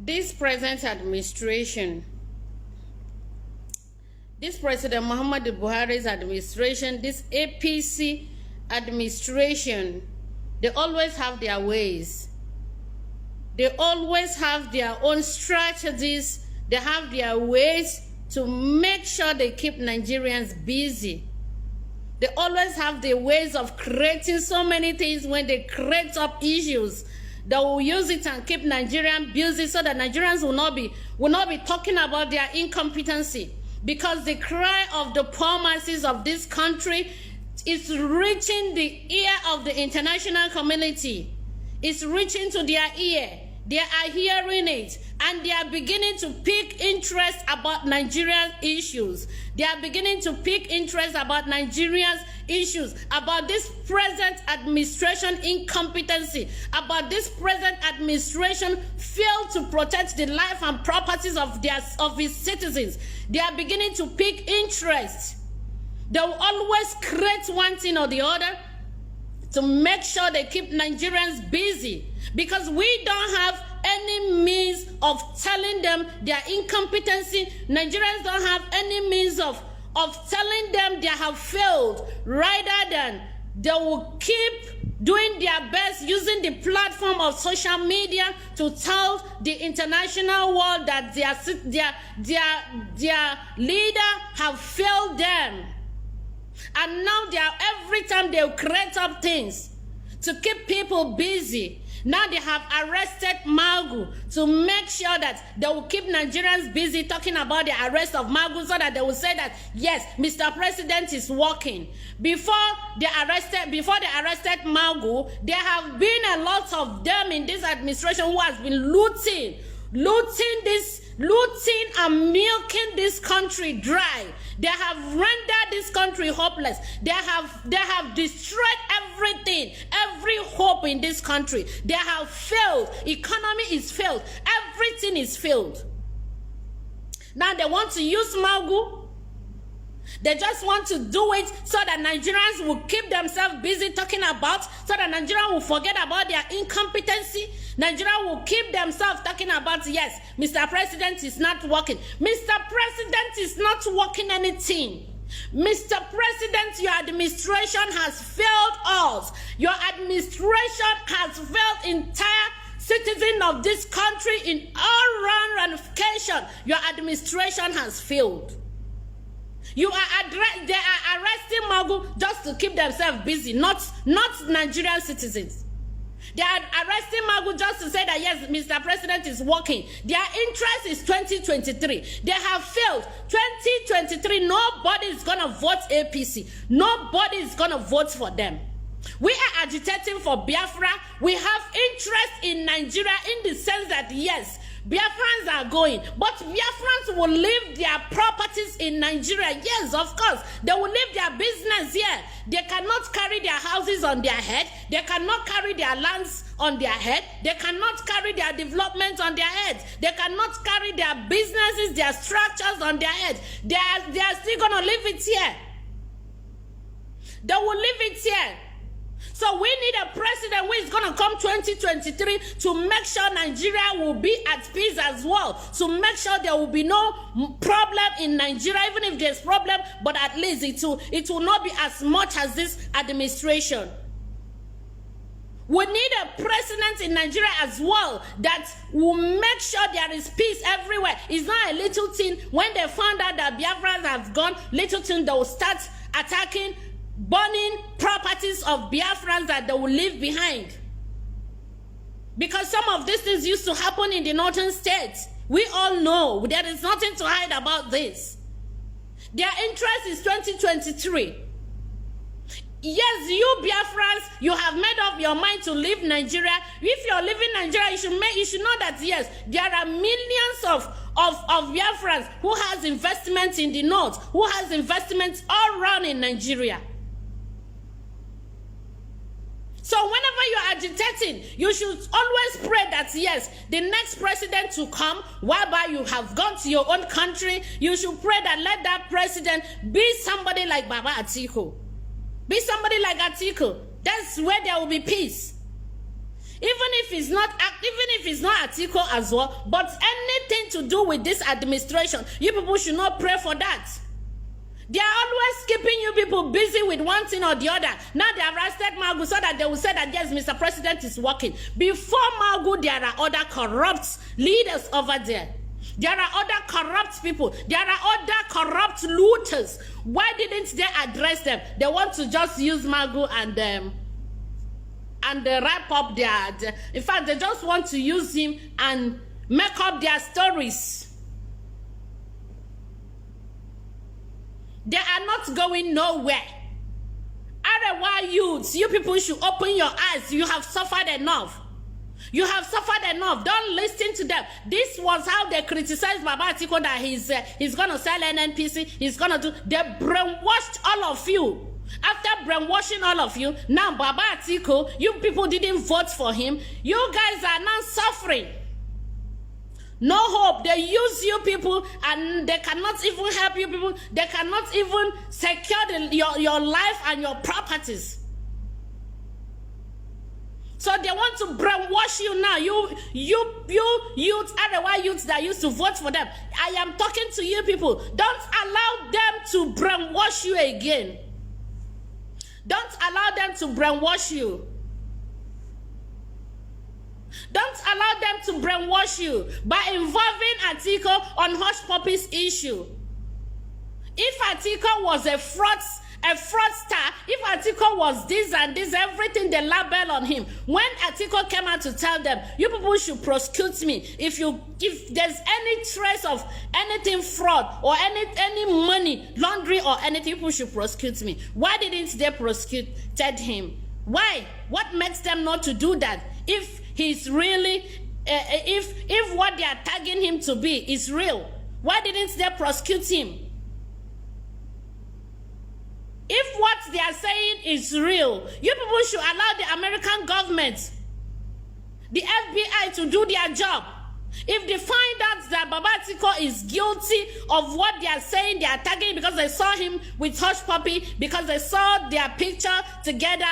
This present administration, this President Muhammadu Buhari's administration, this APC administration, they always have their ways. They always have their own strategies. They have their ways to make sure they keep Nigerians busy. They always have the ways of creating so many things. When they create up issues, they will use it and keep Nigerians busy so that Nigerians will not be talking about their incompetency. Because the cry of the poor masses of this country is reaching the ear of the international community. It's reaching to their ear. They are hearing it, and they are beginning to pick interest about Nigerian issues. They are beginning to pick interest about Nigeria's issues, about this present administration incompetency, about this present administration failed to protect the life and properties of its citizens. They are beginning to pick interest. They will always create one thing or the other to make sure they keep Nigerians busy, because we don't have any means of telling them their incompetency. Nigerians don't have any means of telling them they have failed, rather than they will keep doing their best using the platform of social media to tell the international world that their leader have failed them. And now every time they create up things to keep people busy. Now they have arrested Magu to make sure that they will keep Nigerians busy talking about the arrest of Magu, so that they will say that, yes, Mr. President is working. Before they arrested Magu, there have been a lot of them in this administration who has been looting and milking this country dry. They have rendered this country hopeless. They have destroyed everything, every hope in this country. They have failed. Economy is failed. Everything is failed. Now they want to use Magu. They just want to do it so that Nigerians will keep themselves busy talking about, so that Nigerians will forget about their incompetency. Nigeria will keep themselves talking about, yes, Mr. President is not working. Mr. President is not working anything. Mr. President, your administration has failed us. Your administration has failed entire citizens of this country in all round ramification. Your administration has failed. They are arresting Magu just to keep themselves busy, not Nigerian citizens. They are arresting Magu just to say that, yes, Mr. President is working. Their interest is 2023. They have failed. 2023, nobody is going to vote APC. Nobody is going to vote for them. We are agitating for Biafra. We have interest in Nigeria in the sense that, yes, Biafrans are going, but Biafrans will leave their properties in Nigeria. Yes, of course, they will leave their business here. They cannot carry their houses on their head. They cannot carry their lands on their head. They cannot carry their development on their head. They cannot carry their businesses, their structures on their head. They are still going to leave it here. They will leave it here. So we need a president who is going to come 2023 to make sure Nigeria will be at peace as well. To make sure there will be no problem in Nigeria, even if there's problem, but at least it will not be as much as this administration. We need a president in Nigeria as well that will make sure there is peace everywhere. It's not a little thing. When they found out that Biafrans have gone, little thing, they will start attacking, burning properties of Biafrans that they will leave behind. Because some of these things used to happen in the northern states. We all know there is nothing to hide about this. Their interest is 2023. Yes, you Biafrans, you have made up your mind to leave Nigeria. If you're leaving Nigeria, you should know that, yes, there are millions of Biafrans who has investments in the north, who has investments all around in Nigeria. So whenever you're agitating, you should always pray that, yes, the next president to come, whereby you have gone to your own country, you should pray that let that president be somebody like Baba Atiku. Be somebody like Atiku. That's where there will be peace. if it's not Atiku as well, but anything to do with this administration, you people should not pray for that. They are always keeping you people busy with one thing or the other. Now they have arrested Magu so that they will say that yes, Mr. President is working. Before Magu, there are other corrupt leaders over there. There are other corrupt people. There are other corrupt looters. Why didn't they address them? They want to just use Magu and wrap up their. In fact, they just want to use him and make up their stories. They are not going nowhere. Arewa youths, you people should open your eyes. You have suffered enough. You have suffered enough. Don't listen to them. This was how they criticized Baba Atiku that he's going to sell NNPC. He's going to do. They brainwashed all of you. After brainwashing all of you, now Baba Atiku, you people didn't vote for him. You guys are now suffering. No hope. They use you people and they cannot even help you people. They cannot even secure your life and your properties. So they want to brainwash you now. You youth, otherwise youths that used to vote for them. I am talking to you people. Don't allow them to brainwash you again. Don't allow them to brainwash you. Don't allow them to brainwash you by involving Atiku on Hush Puppy's issue. If Atiku was a fraudster, if Atiku was this and this, everything they label on him. When Atiku came out to tell them, you people should prosecute me. If there's any trace of anything fraud or any money laundering or anything, people should prosecute me. Why didn't they prosecute him? Why? What makes them not to do that? If he's really, if what they are tagging him to be is real, why didn't they prosecute him? If what they are saying is real, you people should allow the American government, the FBI, to do their job. If they find out that Baba Atiku is guilty of what they are saying, they are tagging because they saw him with Hush Puppy, because they saw their picture together.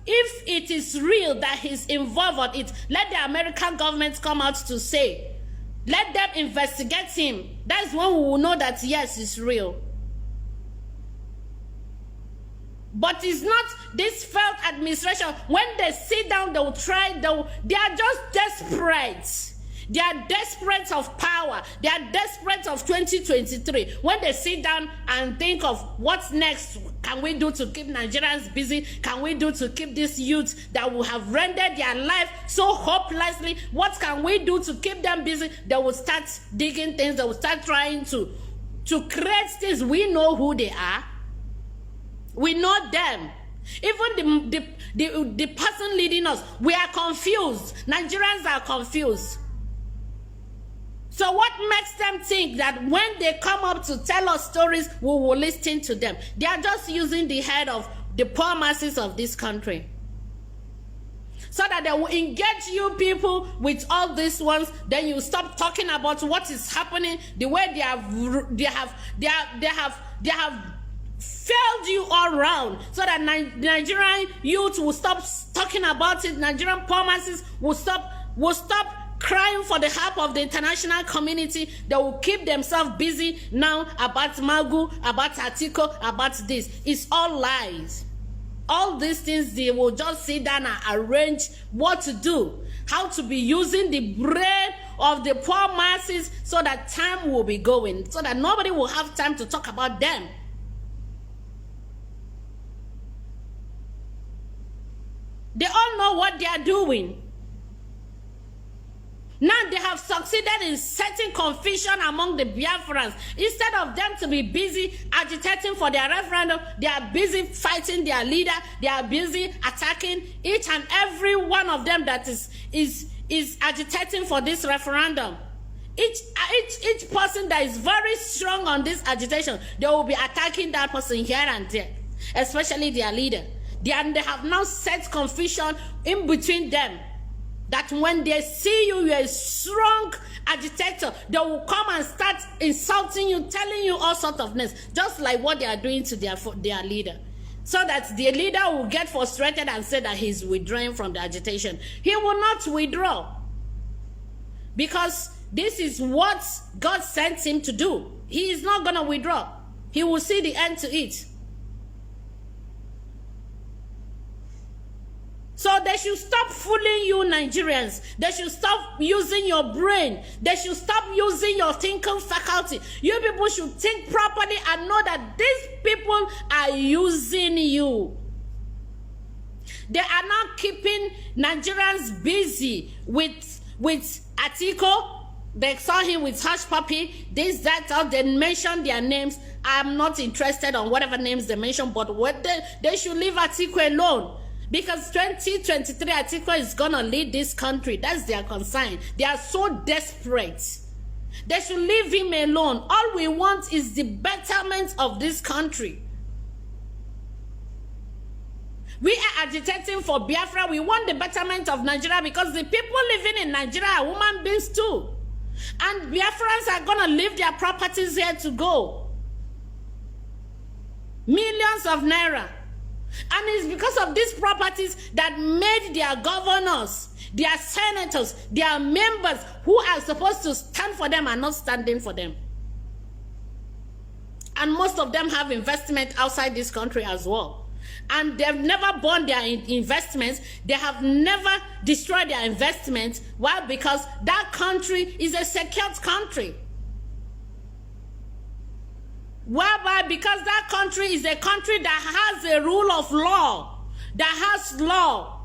If it is real that he's involved on it, let the American government come out to say. Let them investigate him. That's when we will know that yes, it's real. But it's not this failed administration. When they sit down, they will try. They are just desperate. They are desperate of power. They are desperate of 2023. When they sit down and think of what's next, can we do to keep Nigerians busy? Can we do to keep these youths that will have rendered their life so hopelessly? What can we do to keep them busy? They will start digging things. They will start trying to create things. We know who they are. We know them. Even the person leading us, we are confused. Nigerians are confused. So what makes them think that when they come up to tell us stories, we will listen to them? They are just using the head of the poor masses of this country, so that they will engage you people with all these ones. Then you stop talking about what is happening, the way they have failed you all around, so that Nigerian youth will stop talking about it. Nigerian poor masses will stop crying for the help of the international community. They will keep themselves busy now about Magu, about Atiku, about this. It's all lies. All these things, they will just sit down and arrange what to do, how to be using the brain of the poor masses, so that time will be going, so that nobody will have time to talk about them. They all know what they are doing. Now they have succeeded in setting confusion among the Biafrans. Instead of them to be busy agitating for their referendum, they are busy fighting their leader. They are busy attacking each and every one of them that is agitating for this referendum. Each person that is very strong on this agitation, they will be attacking that person here and there, especially their leader. They have now set confusion in between them, that when they see you, you're a strong agitator, they will come and start insulting you, telling you all sorts of things, just like what they are doing to their leader. so that the leader will get frustrated and say that he's withdrawing from the agitation. He will not withdraw, because this is what God sent him to do. He is not going to withdraw. He will see the end to it. So they should stop fooling you, Nigerians. They should stop using your brain. They should stop using your thinking faculty. You people should think properly and know that these people are using you. They are not keeping Nigerians busy with Atiku. They saw him with Hush Puppy, this, that, or they mentioned their names. I'm not interested on whatever names they mention, but what they should leave Atiku alone. Because 2023 Atiku is gonna lead this country. That's their concern. They are so desperate. They should leave him alone. All we want is the betterment of this country. We are agitating for Biafra. We want the betterment of Nigeria, because the people living in Nigeria are human beings too. And Biafrans are gonna leave their properties here to go. Millions of naira. And it's because of these properties that made their governors, their senators, their members who are supposed to stand for them are not standing for them. And most of them have investment outside this country as well. And they've never burned their investments. They have never destroyed their investments. Why? Because that country is a secured country. Whereby, because that country is a country that has a rule of law, that has law.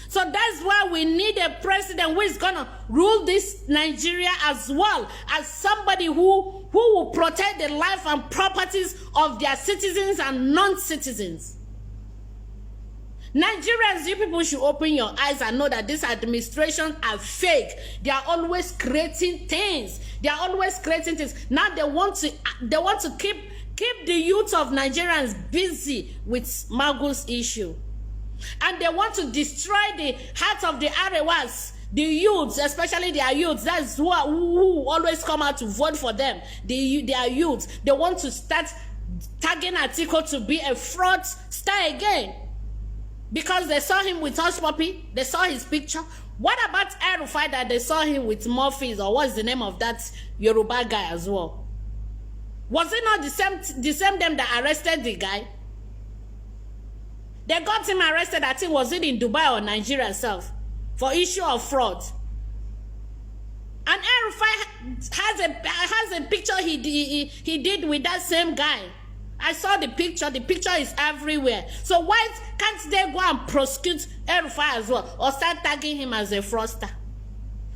So that's why we need a president who is going to rule this Nigeria as well, as somebody who will protect the life and properties of their citizens and non-citizens. Nigerians, you people should open your eyes and know that this administration are fake. They are always creating things. They are always creating things. Now they want to keep the youth of Nigerians busy with Magu's issue. And they want to destroy the heart of the Arewas, the youths, especially their youths. That's who always come out to vote for them. Their youths. They want to start tagging Atiku to be a fraudster again. Because they saw him with Hush Puppy, they saw his picture. What about El-Rufai that they saw him with Murphys, or what's the name of that Yoruba guy as well? Was it not the same them that arrested the guy? They got him arrested, I think, was it in Dubai or Nigeria itself, for issue of fraud. And El-Rufai has a picture he did with that same guy. I saw the picture. The picture is everywhere. So why can't they go and prosecute El-Rufai as well, or start tagging him as a fraudster?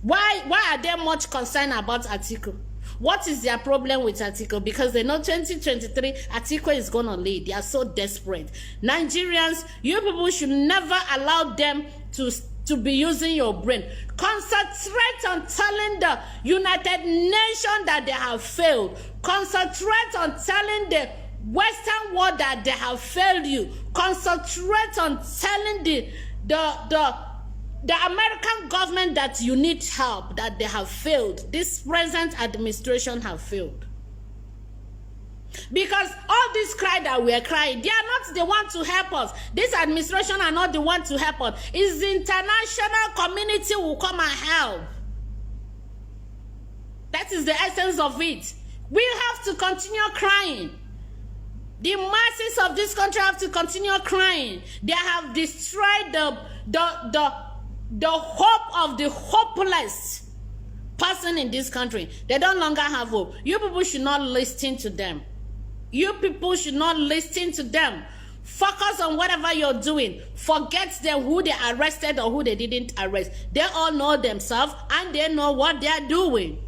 Why are they much concerned about Atiku? What is their problem with Atiku? Because they know 2023 Atiku is gonna lead. They are so desperate. Nigerians, you people should never allow them to be using your brain. Concentrate on telling the United Nations that they have failed. Concentrate on telling the Western world that they have failed you. Concentrate on telling the American government that you need help, that they have failed. This present administration have failed. Because all this cry that we are crying, they are not the one to help us. This administration are not the one to help us. It's the international community who will come and help. That is the essence of it. We have to continue crying. The masses of this country have to continue crying. They have destroyed the hope of the hopeless person in this country. They don't longer have hope. You people should not listen to them. You people should not listen to them. Focus on whatever you're doing. Forget them, who they arrested or who they didn't arrest. They all know themselves and they know what they're doing.